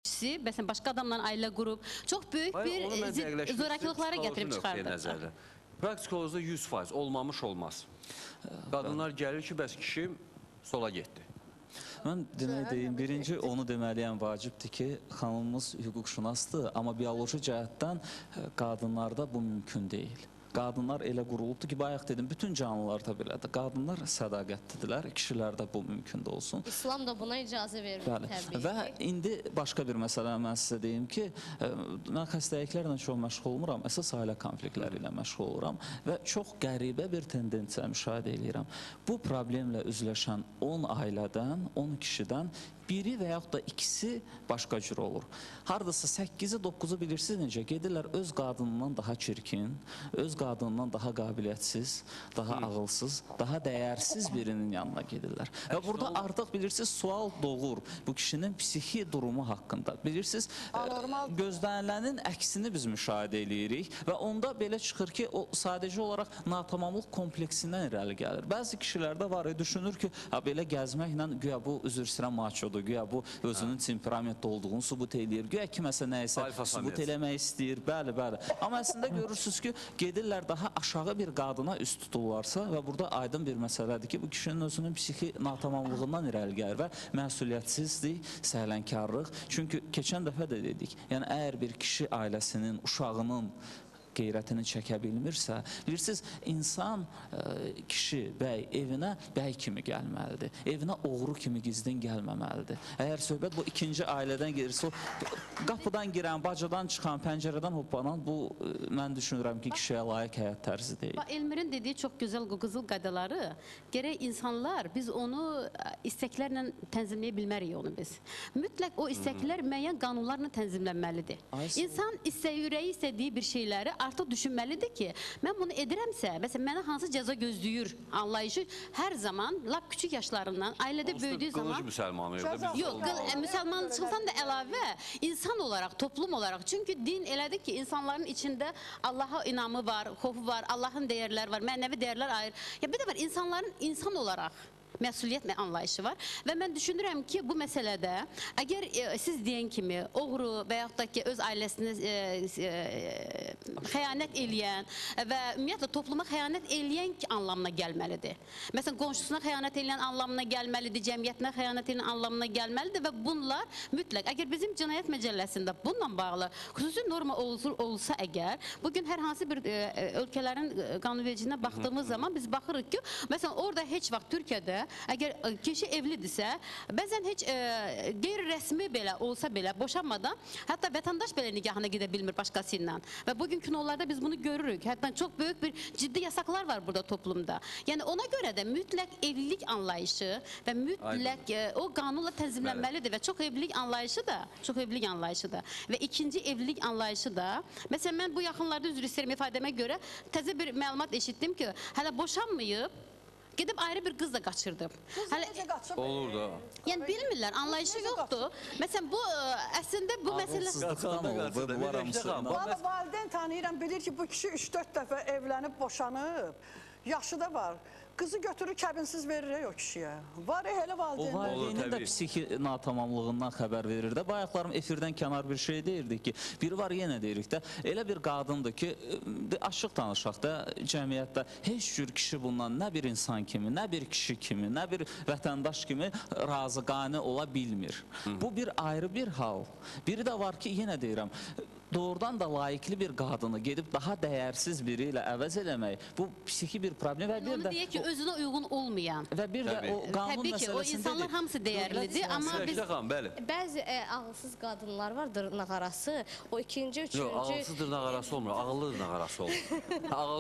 Məsələn, başqa adamla ailə qurub, çox böyük bir zorakılıqlara gətirib çıxardır. Praksikolojda 100% olmamış olmaz. Qadınlar gəlir ki, bəs kişi sola getdi. Mən demək deyim, birinci onu deməliyəm vacibdir ki, xanımımız hüquqşünasdır, amma bioloji cəhətdən qadınlarda bu mümkün deyil. Qadınlar elə qurulubdur ki, bayaq dedim, bütün canlılarda belədir. Qadınlar sədaqətlidirlər, kişilərdə bu mümkün də olsun. İslam da buna icazə verir təbii ki. Və indi başqa bir məsələ mən sizə deyim ki, mən xəstəliklərlə çox məşğul olmuram, əsas ailə konfliktləri ilə məşğul oluram və çox qəribə bir tendensiya müşahidə edirəm. Bu problemlə üzləşən 10 ailədən, 10 kişidən biri və yaxud da ikisi başqa cür olur. Hardasa 8-i, 9-u bilirsiniz necə? Gedirlər öz qadınından daha çirkin, öz qadınından daha qabiliyyətsiz, daha ağılsız, daha dəyərsiz birinin yanına gedirlər. Və burada artıq bilirsiniz, sual doğur bu kişinin psixi durumu haqqında. Bilirsiniz, gözlənilənin əksini biz müşahidə edirik və onda belə çıxır ki, o sadəcə olaraq natamamlıq kompleksindən irəli gəlir. Bəzi kişilərdə var, düşünür ki, belə gəzməklə güya bu üzr istəyirəm maçodur, güya bu özünün temperamentdə olduğunu sübut eləyir, güya kiməsə nəyisə sübut eləmək istəyir, bəli. Amma əslində görürsünüz ki, gedirlər daha aşağı bir qadına üst tuturlarsa və burada aydın bir məsələdir ki, bu kişinin özünün psixi natamamlığından irəli gəlir və məsuliyyətsizlik, səhlənkarlıq. Çünki keçən dəfə də dedik, yəni əgər bir kişi ailəsinin, uşağının qeyrətini çəkə bilmirsə, bilirsiniz, insan, kişi, bəy evinə bəy kimi gəlməlidir. Evinə oğru kimi gizlin gəlməməlidir. Əgər söhbət bu ikinci ailədən gelirsə, qapıdan girən, bacadan çıxan, pəncərədən hoppanan, bu mən düşünürəm ki, kişiyə layiq həyat tərzi deyil. Elmirin dediyi çox gözəl qızıl qaydaları, gərək insanlar, biz onu istəklərlə tənzimləyə bilmərik onu biz. Mütləq o istəklər müəyyən qanunlarla tənzimlənməlidir. İnsan ürəyi istədiyi bir şeyləri artıq düşünməlidir ki, mən bunu edirəmsə, məsələn, mənə hansı cəza gözləyir anlayışı hər zaman, lap küçük yaşlarından, ailədə böyüdüyü zaman... Qılıcı müsəlmanı yox, müsəlmançılıqdan da əlavə, insan olaraq, toplum olaraq. Çünki din elədir ki, insanların içində Allaha inamı var, xofu var, Allahın dəyərləri var, mənəvi dəyərlər ayrı. Bir də var, insanların insan olaraq məsuliyyət anlayışı var və mən düşünürəm ki, bu məsələdə əgər siz deyən kimi oğru və yaxud da ki, öz ailəsinə xəyanət eləyən və ümumiyyətlə topluma xəyanət eləyən anlamına gəlməlidir. Məsələn, qonşusuna xəyanət eləyən anlamına gəlməlidir, cəmiyyətinə xəyanət eləyən anlamına gəlməlidir və bunlar mütləq, əgər bizim cinayət məcəlləsində bununla bağlı xüsusi norma olsa əgər, bugün hər hansı bir ölkələrin qanunvericiliyinə baxdığımız zaman biz baxırıq ki, məsələn, orada heç vaxt Türkiyədə əgər kişi evlidirsə, bəzən heç qeyri-rəsmi belə olsa belə, boşanmadan, hətta vətəndaş belə nikahına gedə bilmir başqası ilə. Və bugün kinollarda biz bunu görürük. Hətta çox böyük bir ciddi yasaqlar var burada toplumda. Yəni ona görə də mütləq evlilik anlayışı və mütləq o qanunla tənzimlənməlidir və çox evlilik anlayışı da və ikinci evlilik anlayışı da, məsələn, mən bu yaxınlarda üzr istəyirəm ifadəmə görə təzə bir məlumat eşitdim ki, hələ boşanmayıb, gedib ayrı bir qız da qaçırdım. Olur da. Yəni bilmirlər, anlayışı yoxdur. Məsələn, bu əslində bu məsələ... Valideyn tanıyıram, bilir ki, bu kişi 3-4 dəfə evlənib, boşanıb, yaşı da var. Qızı götürür, kəbinsiz verir o kişiyə. Var elə valideyn. O valideynin də psixi natamamlığından xəbər verir də. Bayaqlarım efirdən kənar bir şey deyirdik ki, biri var yenə deyirik də, elə bir qadındır ki, açıq danışaq da cəmiyyətdə heç cür kişi bundan nə bir insan kimi, nə bir kişi kimi, nə bir vətəndaş kimi razıqane ola bilmir. Bu bir ayrı bir hal. Biri də var ki, yenə deyirəm, doğrudan da layiqli bir qadını gedib daha dəyərsiz biri ilə əvəz eləmək, bu psixi bir problem və bir də... Onu deyək ki, özünə uyğun olmayan. Və bir də o qanun məsələsində... Təbii ki, o insanlar hamısı dəyərlidir, amma biz... Bəzi ağılsız qadınlar var, dırnaq arası, o ikinci, üçüncü... Yox, ağılsız dırnaq arası olmur, ağıllı dırnaq arası olur.